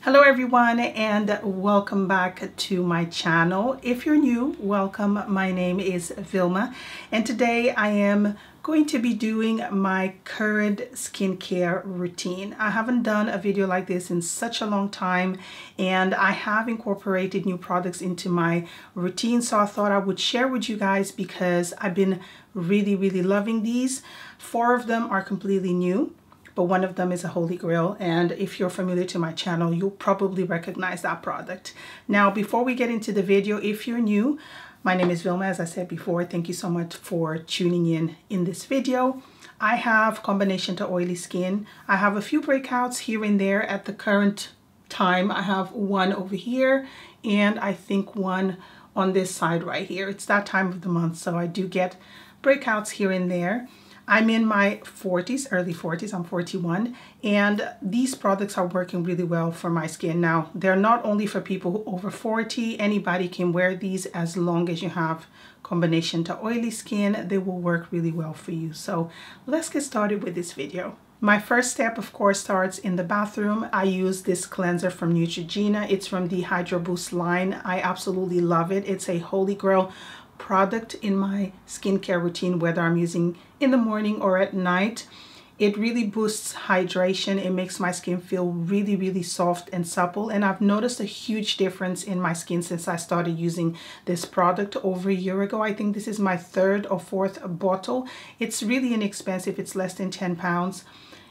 Hello everyone and welcome back to my channel. If you're new, welcome. My name is Vilma and today I am going to be doing my current skincare routine. I haven't done a video like this in such a long time and I have incorporated new products into my routine, so I thought I would share with you guys because I've been really loving these. 4 of them are completely new, but one of them is a holy grail, and if you're familiar to my channel, you'll probably recognize that product. Now, before we get into the video, if you're new, my name is Vilma, as I said before. Thank you so much for tuning in this video. I have combination to oily skin. I have a few breakouts here and there. At the current time, I have one over here, and I think one on this side right here. It's that time of the month, so I do get breakouts here and there. I'm in my 40s, early 40s, I'm 41, and these products are working really well for my skin. Now, they're not only for people over 40, anybody can wear these as long as you have combination to oily skin. They will work really well for you. So let's get started with this video. My first step, of course, starts in the bathroom. I use this cleanser from Neutrogena. It's from the Hydro Boost line. I absolutely love it. It's a holy grail product in my skincare routine, whether I'm using in the morning or at night. It really boosts hydration. It makes my skin feel really soft and supple, and I've noticed a huge difference in my skin since I started using this product over a year ago. I think this is my 3rd or 4th bottle. It's really inexpensive. It's less than 10 pounds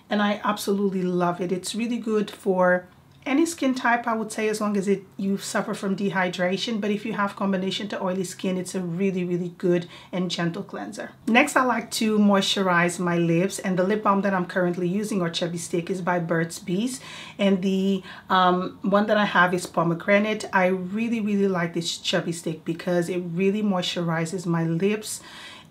and I absolutely love it. It's really good for any skin type, I would say, as long as you suffer from dehydration. But if you have combination to oily skin, it's a really good and gentle cleanser. Next, I like to moisturize my lips, and the lip balm that I'm currently using, or Chubby Stick, is by Burt's Bees, and the one that I have is pomegranate. I really like this Chubby Stick because it really moisturizes my lips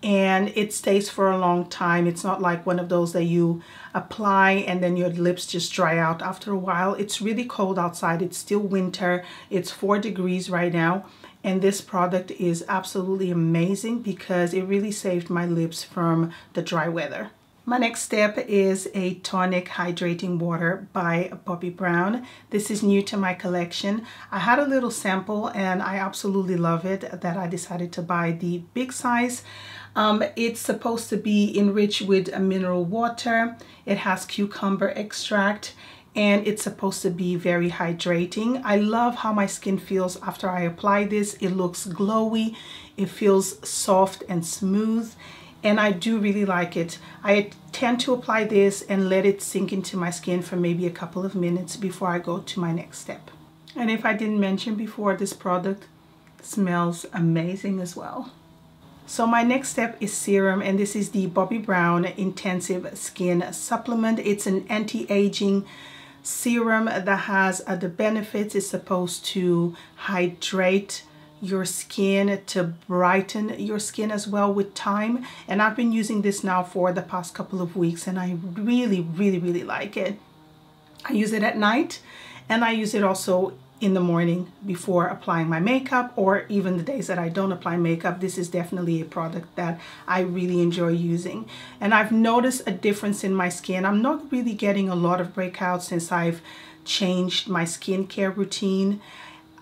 and it stays for a long time. It's not like one of those that you apply and then your lips just dry out after a while. It's really cold outside. It's still winter. It's 4 degrees right now, and this product is absolutely amazing because it really saved my lips from the dry weather. My next step is a Tonic Hydrating Water by Bobbi Brown. This is new to my collection. I had a little sample and I absolutely love it that I decided to buy the big size. It's supposed to be enriched with a mineral water. It has cucumber extract and it's supposed to be very hydrating. I love how my skin feels after I apply this. It looks glowy. It feels soft and smooth, and I do really like it. I tend to apply this and let it sink into my skin for maybe a couple of minutes before I go to my next step. And if I didn't mention before, this product smells amazing as well. So my next step is serum, and this is the Bobbi Brown Intensive Skin Supplement. It's an anti-aging serum that has the benefits. It's supposed to hydrate your skin, to brighten your skin as well with time. And I've been using this now for the past couple of weeks and I really like it. I use it at night and I use it also in the morning before applying my makeup, or even the days that I don't apply makeup. This is definitely a product that I really enjoy using. And I've noticed a difference in my skin. I'm not really getting a lot of breakouts since I've changed my skincare routine.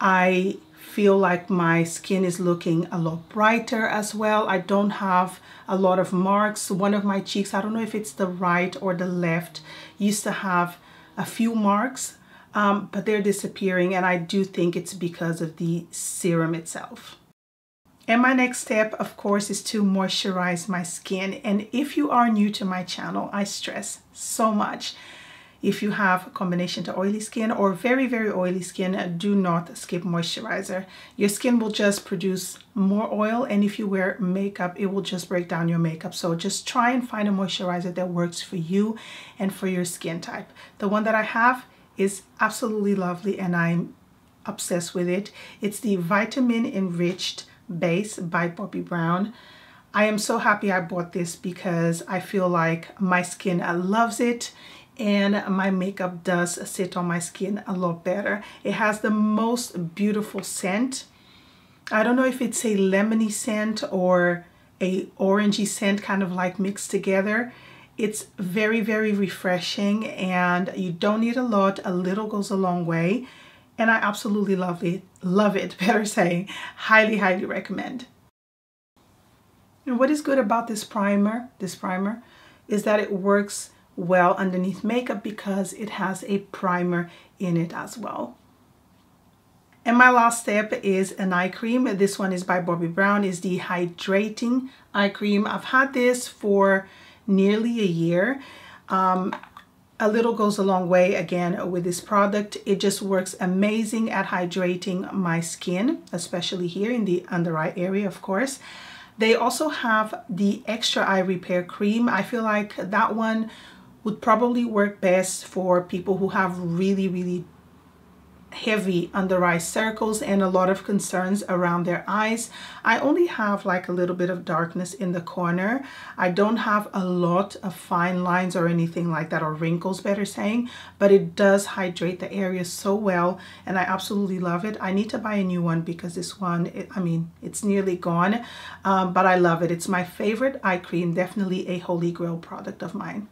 I feel like my skin is looking a lot brighter as well. I don't have a lot of marks. One of my cheeks, I don't know if it's the right or the left, used to have a few marks, but they're disappearing, and I do think it's because of the serum itself. And my next step, of course, is to moisturize my skin. And if you are new to my channel, I stress so much, if you have combination to oily skin or very oily skin, do not skip moisturizer. Your skin will just produce more oil, and if you wear makeup, it will just break down your makeup. So just try and find a moisturizer that works for you and for your skin type. The one that I have is absolutely lovely and I'm obsessed with it. It's the Vitamin Enriched Base by Bobbi Brown. I am so happy I bought this because I feel like my skin loves it and my makeup does sit on my skin a lot better. It has the most beautiful scent. I don't know if it's a lemony scent or a orangey scent, kind of like mixed together. It's very, very refreshing, and you don't need a lot. A little goes a long way, and I absolutely love it, better say. Highly, highly recommend. And what is good about this primer is that it works well underneath makeup because it has a primer in it as well. And my last step is an eye cream. This one is by Bobbi Brown. It's the Hydrating Eye Cream. I've had this for nearly a year. A little goes a long way again with this product. It just works amazing at hydrating my skin, especially here in the under eye area, of course. They also have the Extra Eye Repair Cream. I feel like that one would probably work best for people who have really, really heavy under eye circles and a lot of concerns around their eyes. I only have like a little bit of darkness in the corner. I don't have a lot of fine lines or anything like that, or wrinkles, better saying, but it does hydrate the area so well, and I absolutely love it. I need to buy a new one because this one, I mean, it's nearly gone, but I love it. It's my favorite eye cream, definitely a holy grail product of mine.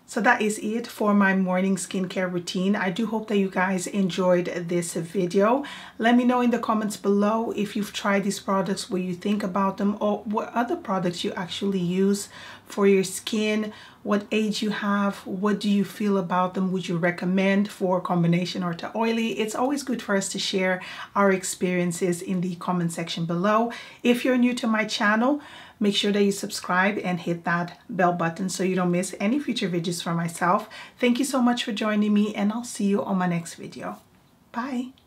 So that is it for my morning skincare routine. I do hope that you guys enjoyed this video. Let me know in the comments below if you've tried these products, what you think about them, or what other products you actually use for your skin, what age you have, what do you feel about them, would you recommend for combination or to oily. It's always good for us to share our experiences in the comment section below. If you're new to my channel, make sure that you subscribe and hit that bell button so you don't miss any future videos from myself. Thank you so much for joining me, and I'll see you on my next video. Bye.